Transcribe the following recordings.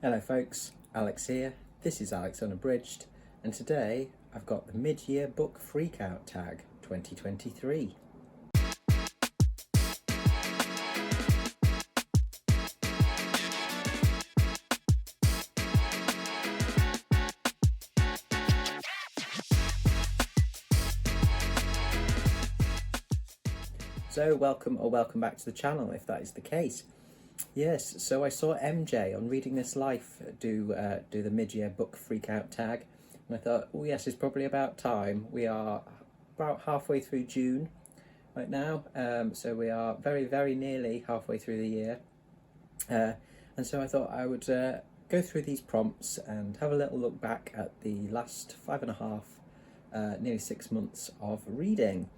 Hello folks, Alex here. This is Alex Unabridged, and today I've got the Mid-Year Book Freakout Tag 2023. So welcome back to the channel if that is the case. Yes, so I saw MJ on Reading This Life do the Mid-Year Book Freakout Tag, and I thought, oh yes, it's probably about time. We are about halfway through June right now, so we are very nearly halfway through the year, and so I thought I would go through these prompts and have a little look back at the last 5.5, nearly 6 months of reading.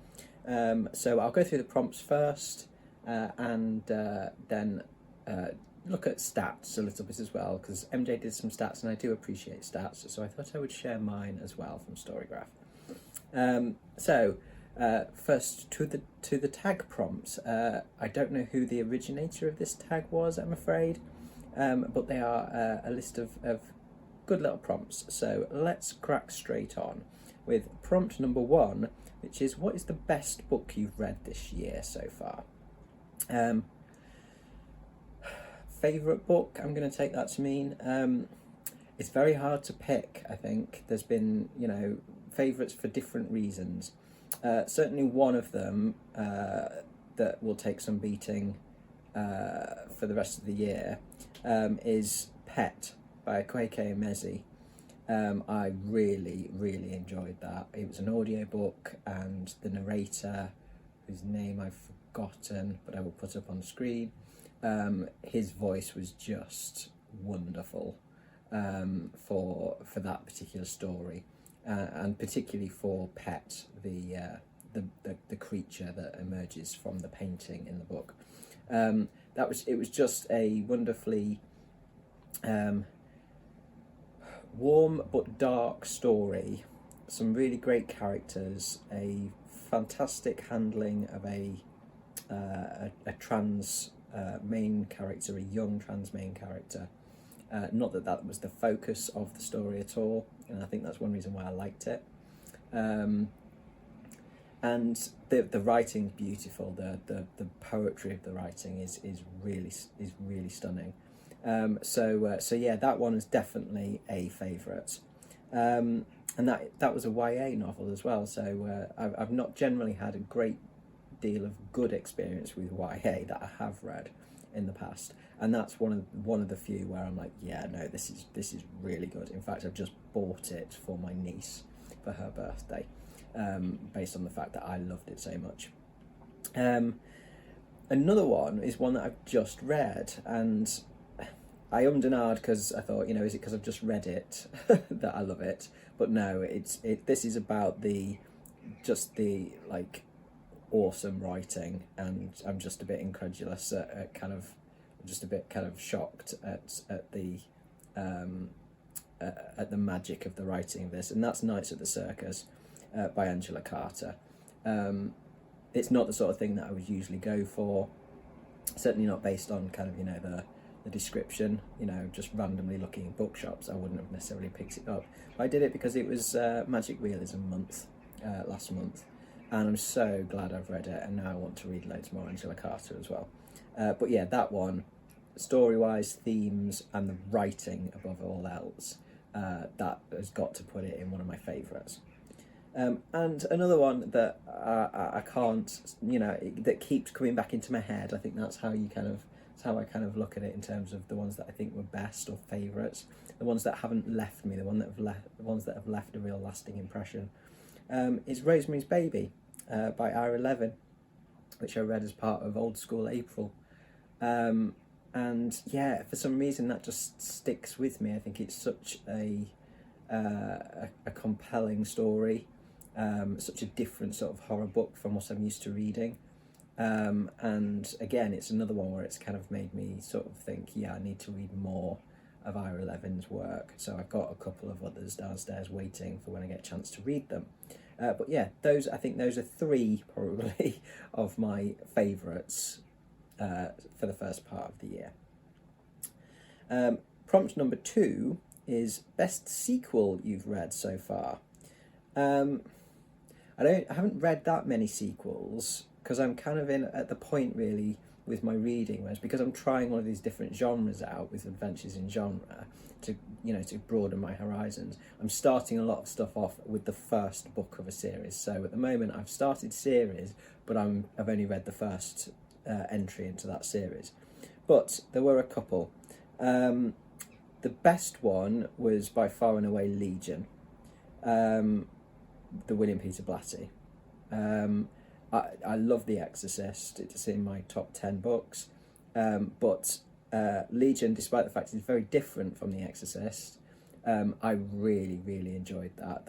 So I'll go through the prompts first, and then look at stats a little bit as well, because MJ did some stats and I do appreciate stats, so I thought I would share mine as well from Storygraph. First to the tag prompts. I don't know who the originator of this tag was, I'm afraid, but they are a list of good little prompts. So let's crack straight on with prompt number 1, which is, what is the best book you've read this year so far? Favourite book, I'm going to take that to mean. It's very hard to pick, I think. There's been, favourites for different reasons. Certainly one of them that will take some beating for the rest of the year is Pet by Kweke Emezi. I really enjoyed that. It was an audiobook, and the narrator, whose name I've forgotten but I will put up on screen, his voice was just wonderful for that particular story, and particularly for Pet, the creature that emerges from the painting in the book. It was just a wonderfully warm but dark story, some really great characters, a fantastic handling of a trans main character, a young trans main character. Not that was the focus of the story at all, and I think that's one reason why I liked it. And the writing's beautiful. The poetry of the writing is really stunning. So yeah, that one is definitely a favourite. And that was a YA novel as well. So I've not generally had a great deal of good experience with YA that I have read in the past, and that's one of the few where I'm like, yeah, no, this is really good. In fact, I've just bought it for my niece for her birthday, based on the fact that I loved it so much. Another one is one that I've just read, and I ummed and ahed because I thought, is it because I've just read it that I love it? But no, this is about the awesome writing, and I'm just a bit incredulous at just a bit shocked at the magic of the writing of this, and that's Nights at the Circus by Angela Carter. It's not the sort of thing that I would usually go for, certainly not based on the description, just randomly looking in bookshops. I wouldn't have necessarily picked it up. But I did it because it was Magic Realism month last month, and I'm so glad I've read it, and now I want to read loads more Angela Carter as well. But yeah, that one, story-wise, themes, and the writing above all else, that has got to put it in one of my favourites. And another one that I can't, that keeps coming back into my head. I think that's how how I look at it in terms of the ones that I think were best or favourites, the ones that haven't left me, the ones that have left a real lasting impression. Is Rosemary's Baby by Ira Levin, which I read as part of Old School April. And yeah, for some reason that just sticks with me. I think it's such a compelling story, such a different sort of horror book from what I'm used to reading. And again, it's another one where it's made me sort of think, yeah, I need to read more of Ira Levin's work. So I've got a couple of others downstairs waiting for when I get a chance to read them. But yeah, I think those are 3 probably of my favourites for the first part of the year. Prompt number 2 is best sequel you've read so far. I haven't read that many sequels because I'm kind of at the point really with my reading, whereas because I'm trying all of these different genres out with adventures in genre to broaden my horizons. I'm starting a lot of stuff off with the first book of a series. So at the moment I've started series, but I've only read the first entry into that series. But there were a couple. The best one was by far and away Legion, the William Peter Blatty. I love The Exorcist. It's in my top 10 books. But Legion, despite the fact it's very different from The Exorcist, I really, really enjoyed that.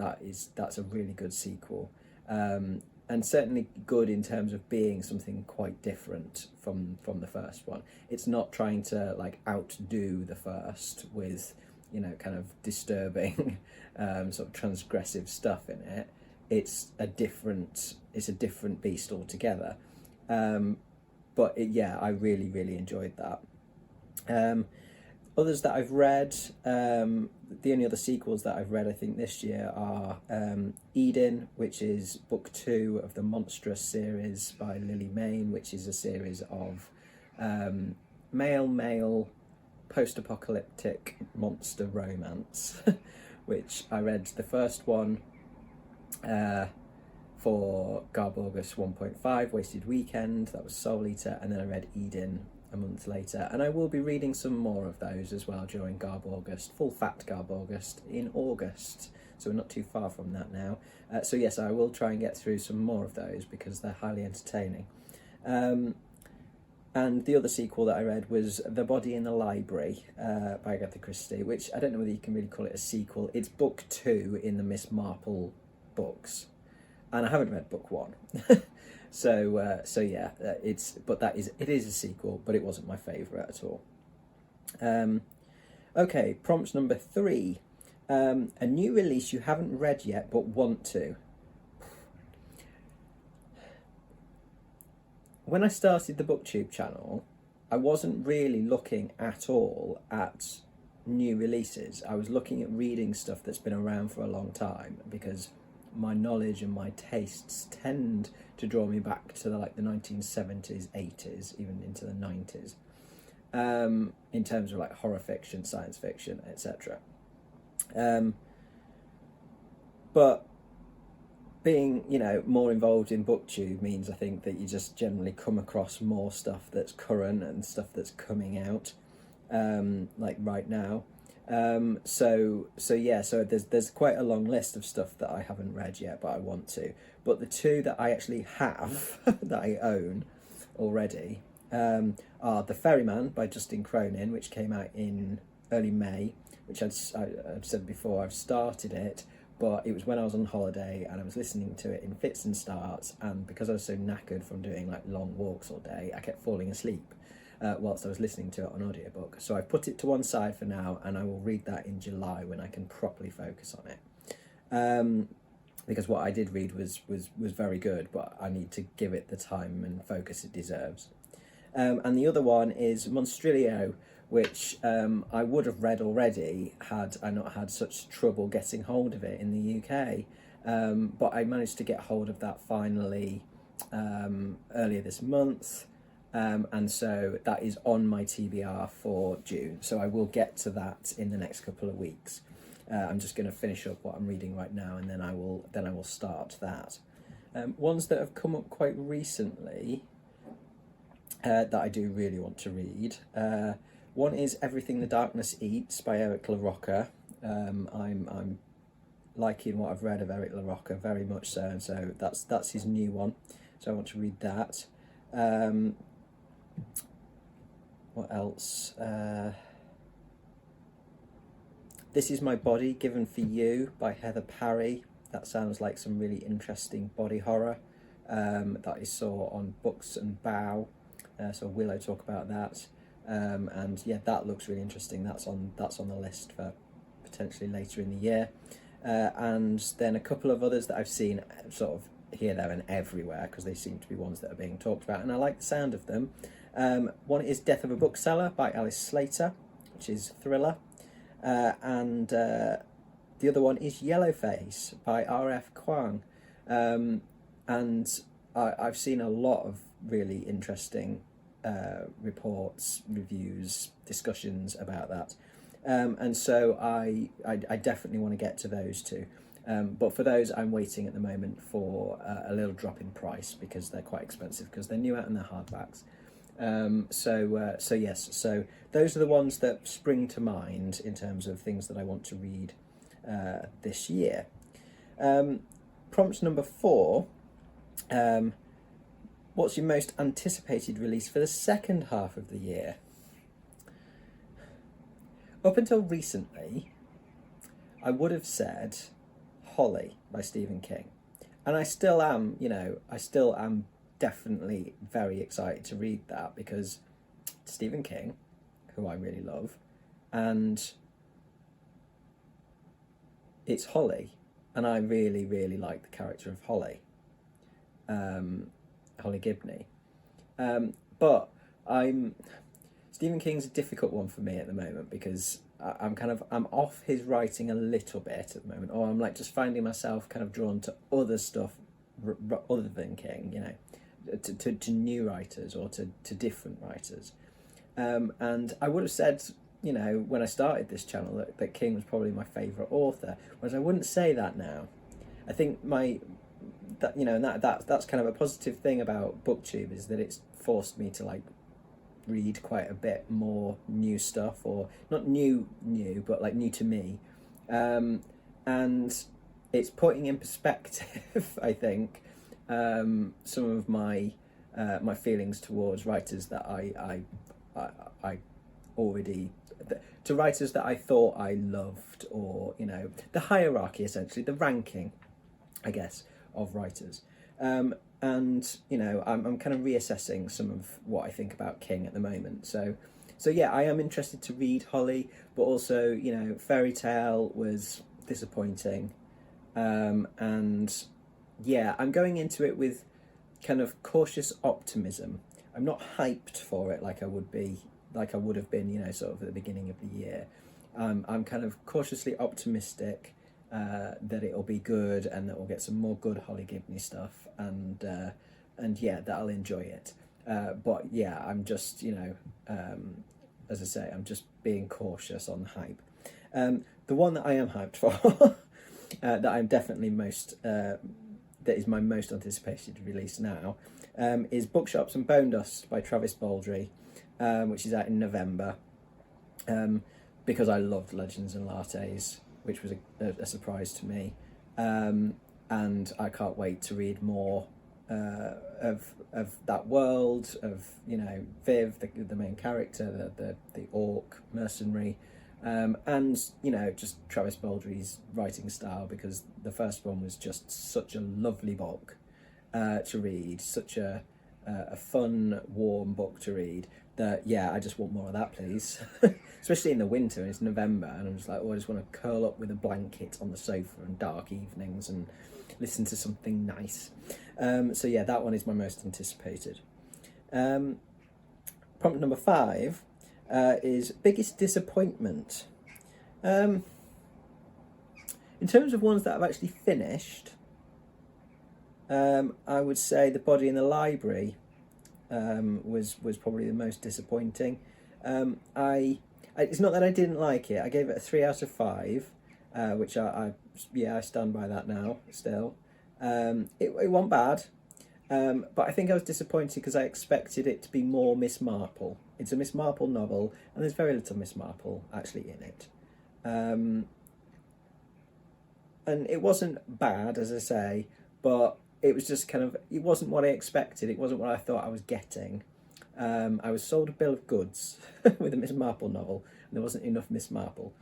That's a really good sequel. And certainly good in terms of being something quite different from the first one. It's not trying to like outdo the first with, kind of disturbing, sort of transgressive stuff in it. It's a different beast altogether. But I really, really enjoyed that. Others that I've read, the only other sequels that I've read, I think, this year are Eden, which is book 2 of the Monstrous series by Lily Mayne, which is a series of male post-apocalyptic monster romance, which I read the first one for Garb August 1.5, Wasted Weekend, that was Soul Eater, and then I read Eden a month later, and I will be reading some more of those as well during Garb August, full fat Garb August in August, so we're not too far from that now. So yes, I will try and get through some more of those because they're highly entertaining. And the other sequel that I read was The Body in the Library by Agatha Christie, which I don't know whether you can really call it a sequel. It's book 2 in the Miss Marple books, and I haven't read book 1. So yeah, it is a sequel, but it wasn't my favourite at all. Okay, prompt number 3. A new release you haven't read yet but want to. When I started the BookTube channel, I wasn't really looking at all at new releases. I was looking at reading stuff that's been around for a long time because my knowledge and my tastes tend to draw me back to the 1970s, 80s, even into the 90s, in terms of horror fiction, science fiction, etc. But being, more involved in BookTube means I think that you just generally come across more stuff that's current and stuff that's coming out, like right now. So there's quite a long list of stuff that I haven't read yet, but I want to. But the 2 that I actually have, that I own already, are The Ferryman by Justin Cronin, which came out in early May, which I've said before, I've started it, but it was when I was on holiday and I was listening to it in fits and starts, and because I was so knackered from doing long walks all day, I kept falling asleep whilst I was listening to it on audiobook. So I've put it to one side for now, and I will read that in July when I can properly focus on it. Because what I did read was very good, but I need to give it the time and focus it deserves. And the other one is Monstrilio, which I would have read already had I not had such trouble getting hold of it in the UK. But I managed to get hold of that finally earlier this month. And so that is on my TBR for June. So I will get to that in the next couple of weeks. I'm just going to finish up what I'm reading right now, and then I will start that. Ones that have come up quite recently that I do really want to read. One is Everything the Darkness Eats by Eric LaRocca. I'm liking what I've read of Eric LaRocca very much so, and so that's his new one. So I want to read that. What else? This Is My Body Given for You by Heather Parry. That sounds like some really interesting body horror that I saw on Books and Bow. So Willow talk about that. And yeah, that looks really interesting. That's on the list for potentially later in the year. And then a couple of others that I've seen sort of here, there and everywhere, because they seem to be ones that are being talked about, and I like the sound of them. One is Death of a Bookseller by Alice Slater, which is thriller. and the other one is Yellowface by R.F. Kuang. And I've seen a lot of really interesting reports, reviews, discussions about that. And so I definitely want to get to those two. But for those, I'm waiting at the moment for a little drop in price because they're quite expensive because they're new out and they're hardbacks. So yes, so those are the ones that spring to mind in terms of things that I want to read this year. Prompt number 4. What's your most anticipated release for the second half of the year? Up until recently, I would have said Holly by Stephen King. And I still am, definitely very excited to read that because Stephen King, who I really love, and it's Holly, and I really, really like the character of Holly, Holly Gibney. But Stephen King's a difficult one for me at the moment because I'm off his writing a little bit at the moment, or I'm like just finding myself kind of drawn to other stuff other than King, to new writers or to different writers. And I would have said, when I started this channel that King was probably my favourite author, whereas I wouldn't say that now. I think that's kind of a positive thing about BookTube is that it's forced me to like read quite a bit more new stuff, or not new but like new to me, and it's putting in perspective I think some of my feelings towards writers that I already, to writers that I thought I loved, or the hierarchy, essentially the ranking, I guess, of writers. And I'm kind of reassessing some of what I think about King at the moment. So yeah, I am interested to read Holly, but also Fairy Tale was disappointing, and yeah, I'm going into it with kind of cautious optimism. I'm not hyped for it like I would have been, sort of at the beginning of the year. I'm kind of cautiously optimistic that it'll be good and that we'll get some more good Holly Gibney stuff, and yeah, that I'll enjoy it. But yeah, I'm just, as I say, I'm just being cautious on the hype. The one that I am hyped for, that I'm definitely that is my most anticipated release now, is Bookshops and Bone Dust by Travis Baldree, which is out in November, because I loved Legends and Lattes, which was a surprise to me, and I can't wait to read more of that world, of Viv, the main character, the orc mercenary, and just Travis Baldree's writing style, because the first one was just such a lovely book to read, such a fun, warm book to read, that yeah, I just want more of that, please. Especially in the winter, and it's November, and I'm just like, I just want to curl up with a blanket on the sofa on dark evenings and listen to something nice. So yeah, that one is my most anticipated. Prompt number 5 is biggest disappointment. In terms of ones that I've actually finished, I would say The Body in the Library was probably the most disappointing. It's not that I didn't like it. I gave it a 3 out of 5, which I stand by that now still. It wasn't bad, but I think I was disappointed because I expected it to be more Miss Marple. It's a Miss Marple novel, and there's very little Miss Marple actually in it. And it wasn't bad, as I say, but it was just kind of, it wasn't what I expected. It wasn't what I thought I was getting. I was sold a bill of goods with a Miss Marple novel, and there wasn't enough Miss Marple.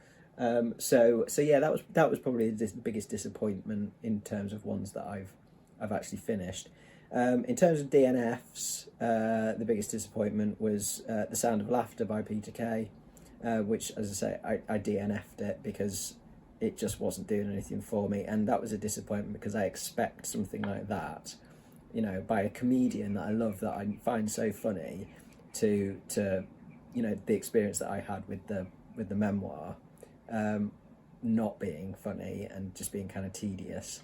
So yeah, that was probably the biggest disappointment in terms of ones that I've actually finished. In terms of DNFs, the biggest disappointment was The Sound of Laughter by Peter Kay, which, as I say, I DNF'd it because it just wasn't doing anything for me, and that was a disappointment because I expect something like that, by a comedian that I love, that I find so funny, to the experience that I had with the memoir, not being funny and just being kind of tedious.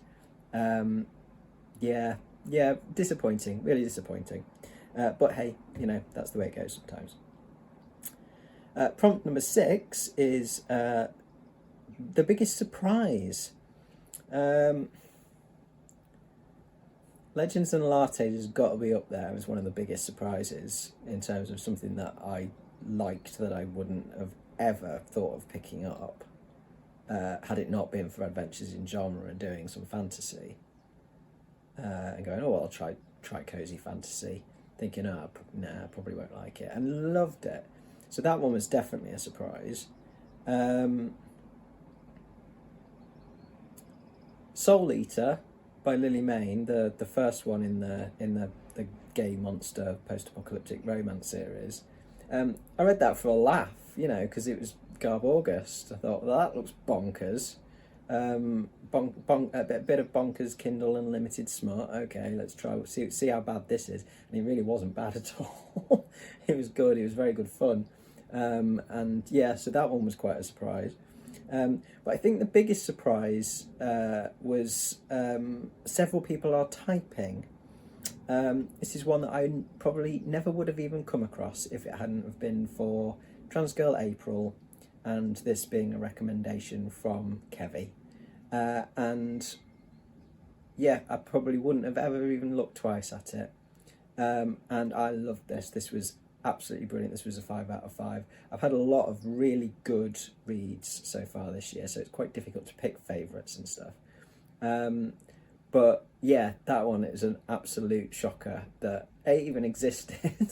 Yeah, disappointing, really disappointing. But hey, you know, that's the way it goes sometimes. Prompt number 6 is the biggest surprise. Legends and Lattes has got to be up there as one of the biggest surprises in terms of something that I liked that I wouldn't have ever thought of picking up had it not been for Adventures in Genre and doing some fantasy. And going, oh, I'll try cozy fantasy, thinking, oh, nah, I probably won't like it, and loved it. So that one was definitely a surprise. Soul Eater by Lily Mayne, the first one in the gay monster post-apocalyptic romance series. I read that for a laugh, you know, because it was Garb August. I thought, well, that looks bonkers. A bit of bonkers Kindle Unlimited smut. Okay, let's try see how bad this is. And it really wasn't bad at all. It was good. It was very good fun. And yeah, so that one was quite a surprise. But I think the biggest surprise was several people are typing. This is one that I probably never would have even come across if it hadn't have been for Transgirl April and this being a recommendation from Kevy. And yeah, I probably wouldn't have ever even looked twice at it. And I loved this. This was absolutely brilliant. This was a 5 out of 5. I've had a lot of really good reads so far this year, so it's quite difficult to pick favourites and stuff. But yeah, that one is an absolute shocker that A, even existed,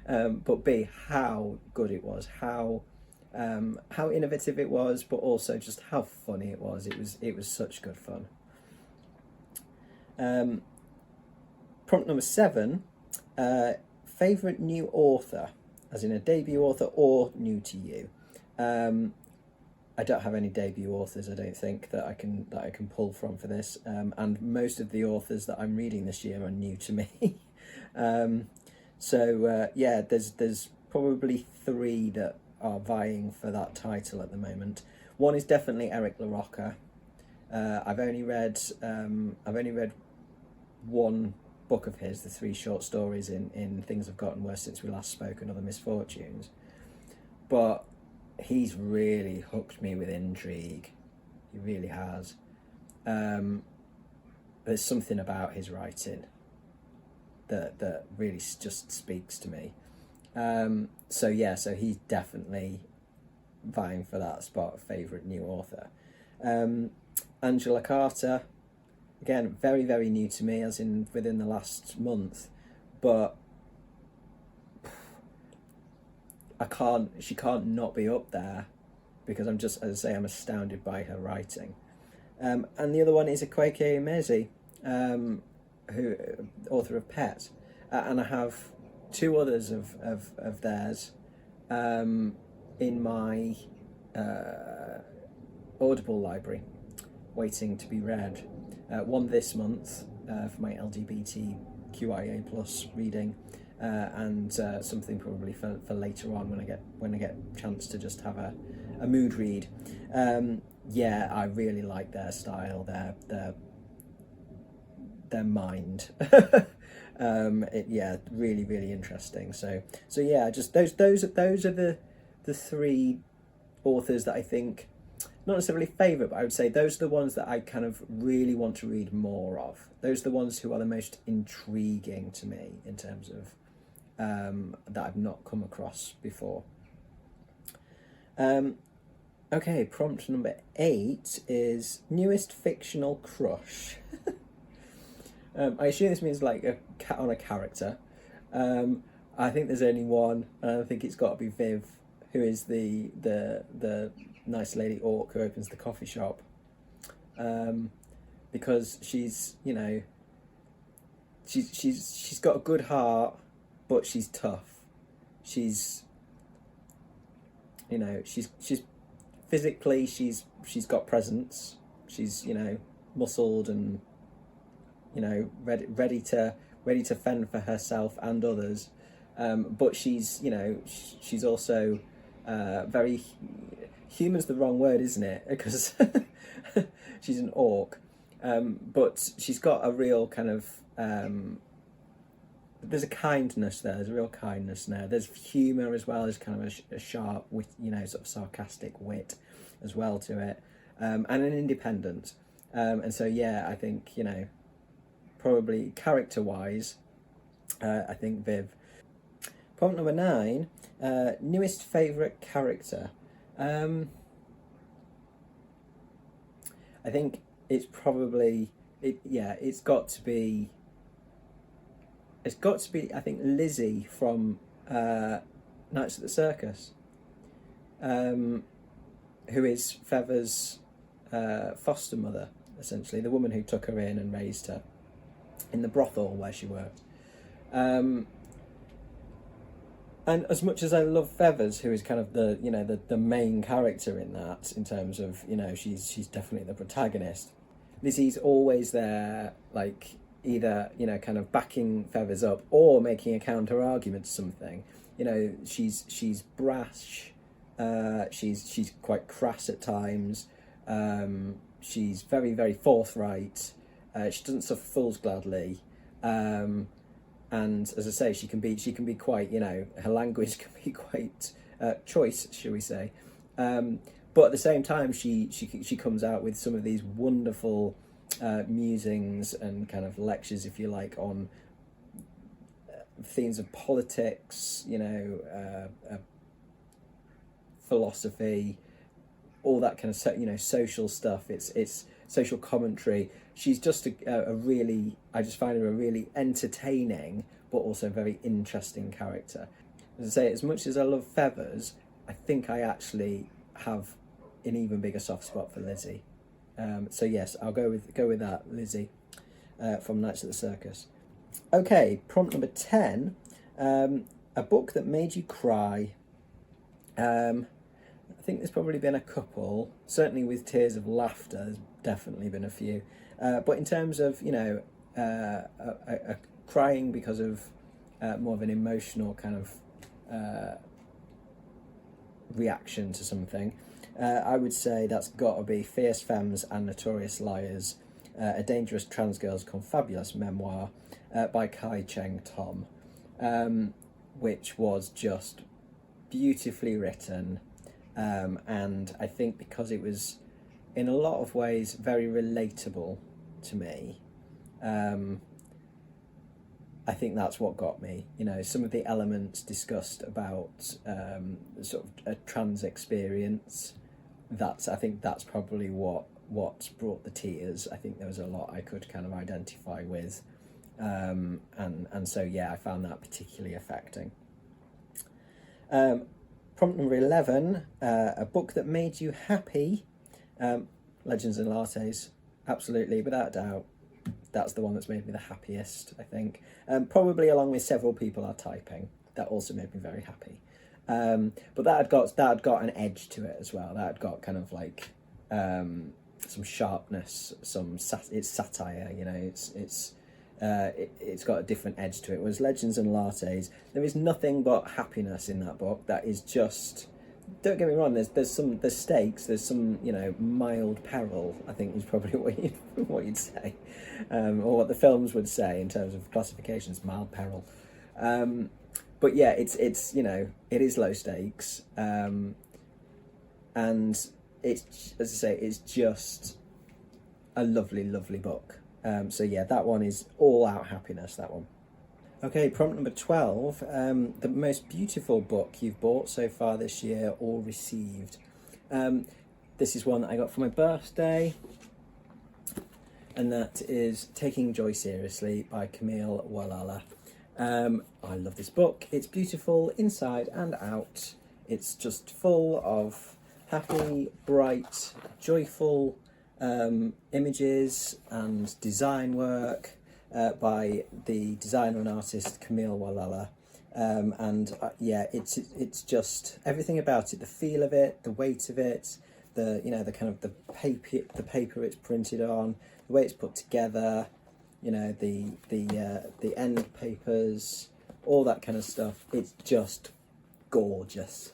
but B, how good it was, how innovative it was, but also just how funny it was. It was such good fun. Prompt number 7, favourite new author, as in a debut author or new to you. I don't have any debut authors, I don't think, that I can pull from for this, and most of the authors that I'm reading this year are new to me. Yeah, there's probably 3 that are vying for that title at the moment. One is definitely Eric LaRocca. I've only read one book of his, the 3 short stories in Things Have Gotten Worse Since We Last Spoke and Other Misfortunes, but he's really hooked me with intrigue. He really has. There's something about his writing that really just speaks to me. So he's definitely vying for that spot of favourite new author. Angela Carter, again, very, very new to me, as in within the last month, but she can't not be up there, because I'm just, as I say, I'm astounded by her writing. And the other one is Akwaeke Emezi, who author of Pet, and I have 2 others of theirs in my Audible library, waiting to be read. One this month for my LGBTQIA plus reading, and something probably for later on when I get a chance to just have a mood read. I really like their style, their mind. Really, really interesting. So yeah, just those are the 3 authors that I think, not necessarily favourite, but I would say those are the ones that I kind of really want to read more of. Those are the ones who are the most intriguing to me in terms of that I've not come across before. Okay, prompt number 8 is newest fictional crush. I assume this means like on a character. I think there's only one, and I think it's got to be Viv, who is the nice lady orc who opens the coffee shop. Because she's, you know, she's got a good heart, but she's tough. She's, you know, she's physically she's got presence. She's, you know, muscled and, you know, ready to fend for herself and others, but she's, you know, she's also very human's the wrong word, isn't it? Because she's an orc, but she's got a real kind of there's a kindness there. There's a real kindness there. There's humour as well. There's kind of a sharp, wit, sort of sarcastic wit as well to it, and an independence. And so yeah, I think probably character-wise, I think Viv. Prompt number 9, newest favourite character. I think it's probably it's got to be I think Lizzie from Nights at the Circus, who is Feather's foster mother, essentially the woman who took her in and raised her in the brothel where she worked. And as much as I love Feathers, who is kind of the main character in that, in terms of she's definitely the protagonist, Lizzie's always there, like either kind of backing Feathers up or making a counter argument to something. She's brash, she's quite crass at times. She's very, very forthright. She doesn't suffer fools gladly. And as I say, she can be quite, her language can be quite choice, shall we say. But at the same time, she comes out with some of these wonderful musings and kind of lectures, if you like, on themes of politics, philosophy, all that kind of social stuff. It's social commentary. She's just I just find her a really entertaining but also very interesting character. As I say, as much as I love Feathers, I think I actually have an even bigger soft spot for Lizzie. So yes, I'll go with that, Lizzie, from Nights at the Circus. Okay, prompt number 10, a book that made you cry. I think there's probably been a couple, certainly with tears of laughter, there's definitely been a few. But in terms of, crying because of more of an emotional kind of reaction to something, I would say that's got to be Fierce Femmes and Notorious Liars, A Dangerous Trans Girl's Confabulous Memoir by Kai Cheng Tom, which was just beautifully written. And I think because it was in a lot of ways very relatable to me, I think that's what got me. Some of the elements discussed about sort of a trans experience, I think that's probably what brought the tears. I think there was a lot I could kind of identify with, and so yeah, I found that particularly affecting. Prompt number 11, a book that made you happy. Legends and Lattes, absolutely, without a doubt. That's the one that's made me the happiest, I think. Probably along with Several People Are Typing. That also made me very happy. But that had got an edge to it as well. That had got kind of like some sharpness, it's satire. It's got a different edge to it. Whereas Legends and Lattes, there is nothing but happiness in that book. That is just, don't get me wrong, there's stakes, there's some mild peril, I think is probably what you'd say, or what the films would say in terms of classifications, mild peril. But yeah, it's it is low stakes, and it's, as I say, it's just a lovely, lovely book. So yeah, that one is all out happiness, that one. Okay, prompt number 12, the most beautiful book you've bought so far this year or received. This is one that I got for my birthday, and that is Taking Joy Seriously by Camille Whaaaaaat. I love this book. It's beautiful inside and out. It's just full of happy, bright, joyful images and design work by the designer and artist Camille Whaaaaaat. Yeah, it's just everything about it, the feel of it, the weight of it, the kind of the paper it's printed on, the way it's put together, the end papers, all that kind of stuff. It's just gorgeous.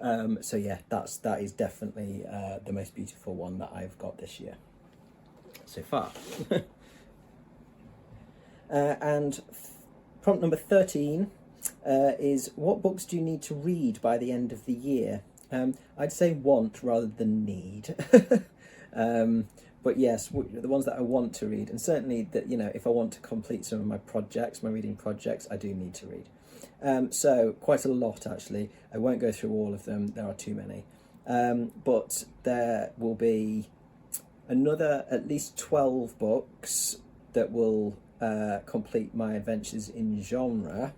So yeah, that is definitely the most beautiful one that I've got this year so far. And prompt number 13 is, what books do you need to read by the end of the year? I'd say want rather than need. But yes, the ones that I want to read, and certainly that, you know, if I want to complete some of my projects, my reading projects, I do need to read. So quite a lot actually. I won't go through all of them, there are too many. But there will be another at least 12 books that will complete my adventures in genre.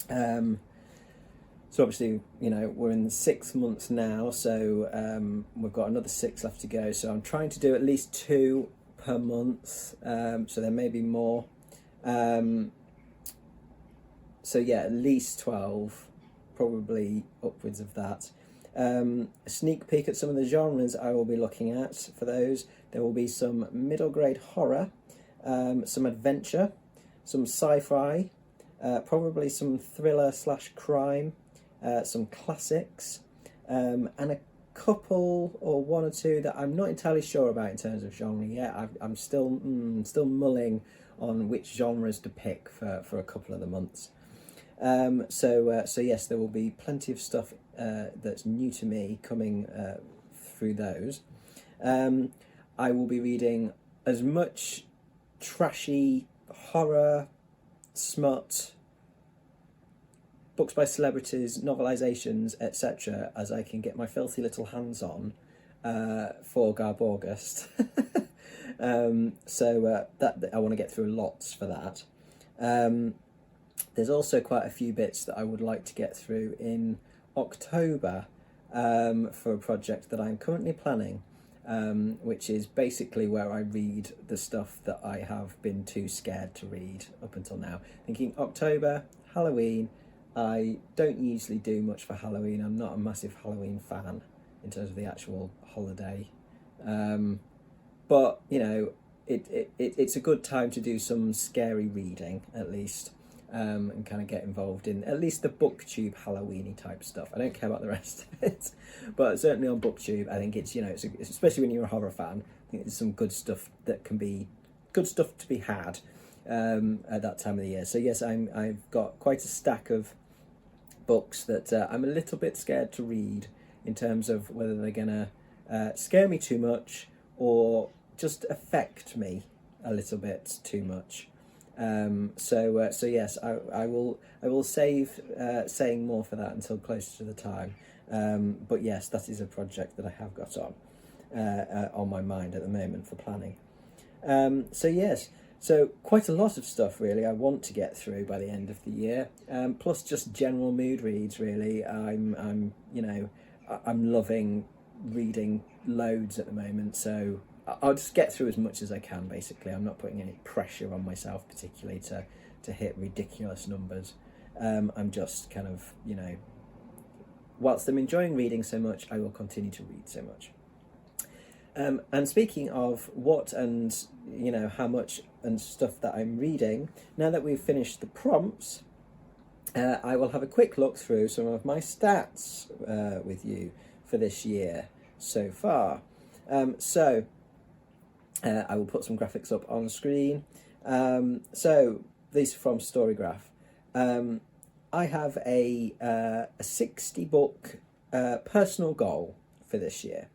So obviously, you know, we're in 6 months now, so we've got another 6 left to go. So I'm trying to do at least 2 per month, so there may be more. So yeah, at least 12, probably upwards of that. A sneak peek at some of the genres I will be looking at for those. There will be some middle grade horror, some adventure, some sci-fi, probably some thriller / crime, some classics, and a couple or 1 or 2 that I'm not entirely sure about in terms of genre yet. I'm still mulling on which genres to pick for a couple of the months. So yes, there will be plenty of stuff that's new to me coming through those. I will be reading as much trashy horror, smut, books by celebrities, novelizations, etc. as I can get my filthy little hands on for Garb August. So that I want to get through lots for that. There's also quite a few bits that I would like to get through in October for a project that I'm currently planning, which is basically where I read the stuff that I have been too scared to read up until now. Thinking October, Halloween. I don't usually do much for Halloween. I'm not a massive Halloween fan in terms of the actual holiday. But, you know, it's a good time to do some scary reading, at least, and kind of get involved in at least the BookTube Halloween-y type stuff. I don't care about the rest of it, but certainly on BookTube, I think it's, you know, it's especially when you're a horror fan, I think there's some good stuff that can be good stuff to be had at that time of the year. So yes, I've got quite a stack of books that I'm a little bit scared to read in terms of whether they're gonna scare me too much or just affect me a little bit too much. So yes, I will save saying more for that until closer to the time. But yes, that is a project that I have got on my mind at the moment for planning. So yes. So quite a lot of stuff really I want to get through by the end of the year, plus just general mood reads really. I'm you know, I'm loving reading loads at the moment, so I'll just get through as much as I can basically. I'm not putting any pressure on myself particularly to hit ridiculous numbers. I'm just kind of, you know, whilst I'm enjoying reading so much, I will continue to read so much. And speaking of what and, you know, how much and stuff that I'm reading, now that we've finished the prompts, I will have a quick look through some of my stats with you for this year so far. So I will put some graphics up on screen. So these are from Storygraph. I have a 60 book personal goal for this year.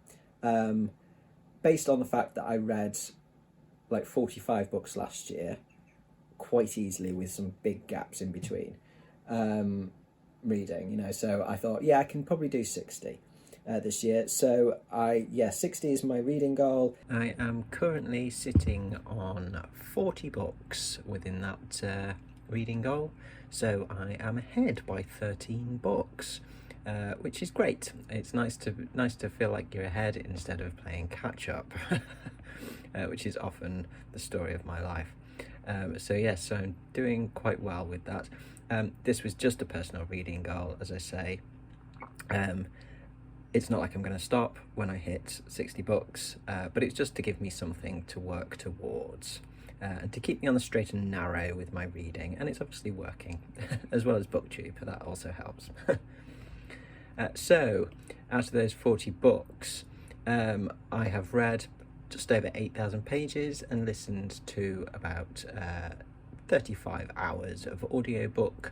Based on the fact that I read like 45 books last year, quite easily with some big gaps in between reading, you know, so I thought, yeah, I can probably do 60 this year. So 60 is my reading goal. I am currently sitting on 40 books within that reading goal, so I am ahead by 13 books. Which is great. It's nice to feel like you're ahead instead of playing catch up, which is often the story of my life. So yes, so I'm doing quite well with that. This was just a personal reading goal, as I say. It's not like I'm going to stop when I hit 60 books, but it's just to give me something to work towards. And to keep me on the straight and narrow with my reading, and it's obviously working, as well as BookTube, that also helps. So out of those 40 books, I have read just over 8,000 pages and listened to about 35 hours of audiobook.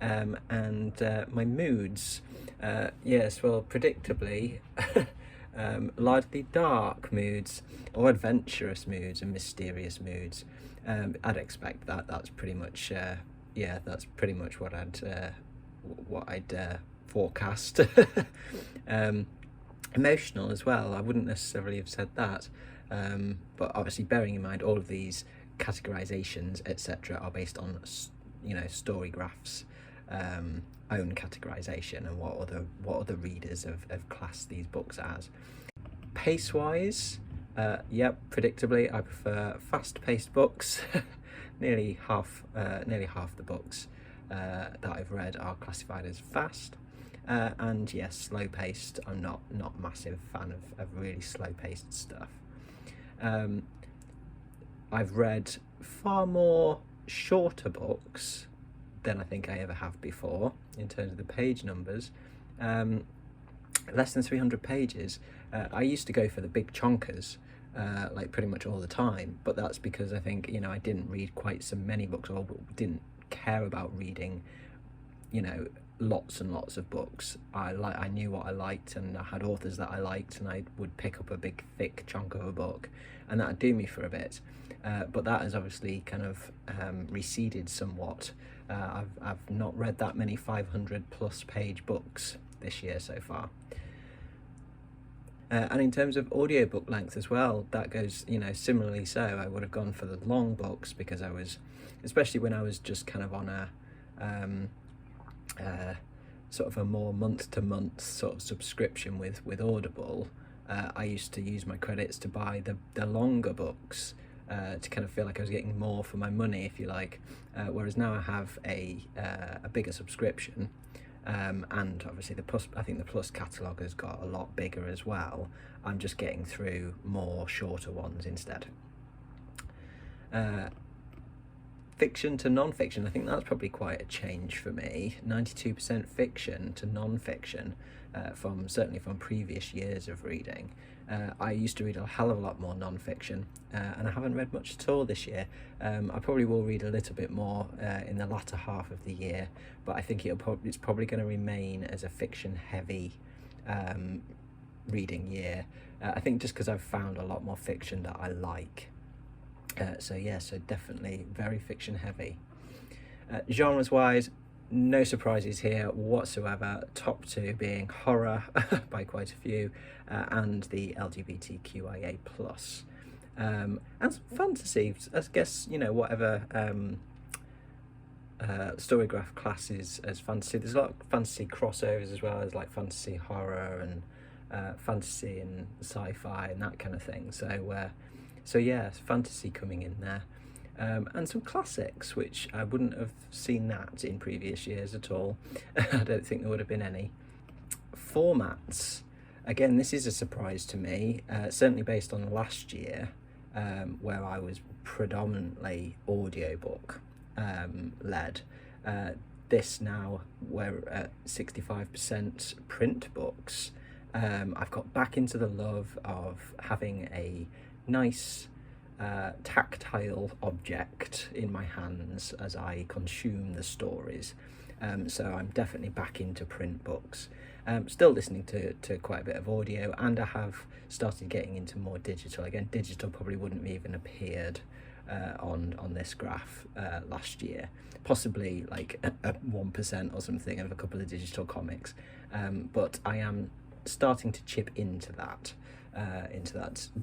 And my moods, yes, well, predictably, largely dark moods or adventurous moods and mysterious moods. I'd expect that. That's pretty much, that's pretty much what I'd forecast. Emotional as well. I wouldn't necessarily have said that, but obviously bearing in mind all of these categorizations, etc., are based on, Storygraph's own categorization and what other readers have classed these books as. Pace-wise, predictably, I prefer fast-paced books. nearly half the books that I've read are classified as fast. And yes, slow-paced. I'm not a massive fan of really slow-paced stuff. I've read far more shorter books than I think I ever have before in terms of the page numbers. Less than 300 pages. I used to go for the big chonkers, like pretty much all the time, but that's because I think, I didn't read quite so many books, or didn't care about reading, lots and lots of books. I knew what I liked, and I had authors that I liked, and I would pick up a big thick chunk of a book, and that'd do me for a bit. But that has obviously kind of receded somewhat. I've not read that many 500 plus page books this year so far. And in terms of audiobook length as well, that goes, similarly so. I would have gone for the long books because I was, especially when I was just kind of on a sort of a more month-to-month sort of subscription with Audible, I used to use my credits to buy the longer books to kind of feel like I was getting more for my money, if you like. Whereas now I have a bigger subscription, and obviously I think the Plus catalogue has got a lot bigger as well. I'm just getting through more shorter ones instead. Fiction to non-fiction, I think that's probably quite a change for me. 92% fiction to non-fiction, certainly from previous years of reading. I used to read a hell of a lot more non-fiction, and I haven't read much at all this year. I probably will read a little bit more in the latter half of the year, but I think it's probably going to remain as a fiction-heavy reading year. I think just because I've found a lot more fiction that I like. So definitely very fiction heavy. Genres wise, no surprises here whatsoever. Top two being horror by quite a few, and the LGBTQIA+. And some fantasy, I guess, whatever Storygraph classes as fantasy. There's a lot of fantasy crossovers as well as like fantasy horror and fantasy and sci-fi and that kind of thing. So yeah, fantasy coming in there, and some classics, which I wouldn't have seen that in previous years at all. I don't think there would have been any. Formats, again, this is a surprise to me, certainly based on last year, where I was predominantly audiobook led. This now, we're at 65% print books. I've got back into the love of having a nice tactile object in my hands as I consume the stories, so I'm definitely back into print books. Still listening to quite a bit of audio, and I have started getting into more digital. Again, digital probably wouldn't have even appeared on this graph last year, possibly like a 1% or something of a couple of digital comics, but I am starting to chip into that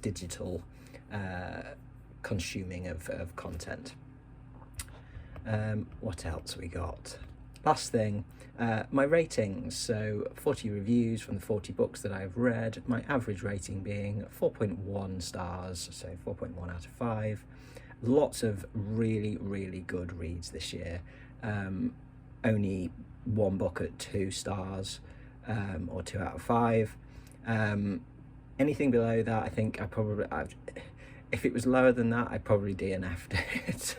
digital consuming of content. What else we got? Last thing, my ratings. So 40 reviews from the 40 books that I've read, my average rating being 4.1 stars, so 4.1 out of 5. Lots of really, really good reads this year. Only one book at 2 stars, or 2 out of 5. Anything below that, I think if it was lower than that, I probably DNF'd it.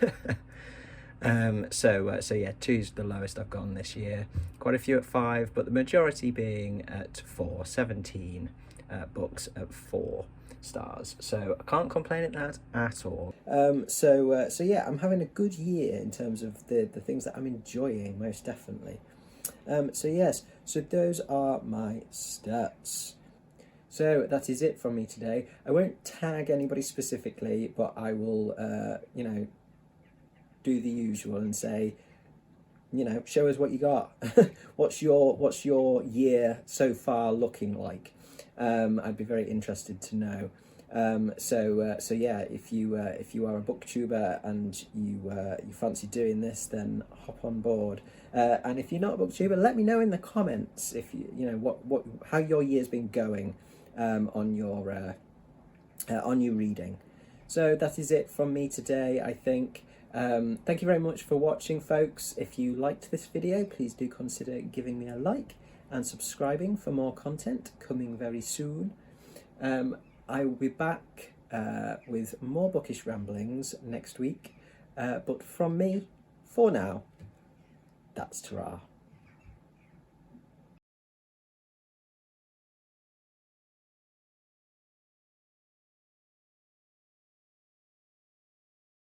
So yeah, 2's the lowest I've gone this year. Quite a few at 5, but the majority being at 4. 17 books at 4 stars. So I can't complain at that at all. So yeah, I'm having a good year in terms of the things that I'm enjoying, most definitely. So yes, so those are my stats. So that is it from me today. I won't tag anybody specifically, but I will, you know, do the usual and say, you know, show us what you got. what's your year so far looking like? I'd be very interested to know. So yeah, if you are a booktuber and you fancy doing this, then hop on board. And if you're not a booktuber, let me know in the comments if you know how your year's been going on your reading. So that is it from me today, I think. Thank you very much for watching, folks. If you liked this video, please do consider giving me a like and subscribing for more content coming very soon. I will be back with more bookish ramblings next week, but from me, for now, that's ta-ra.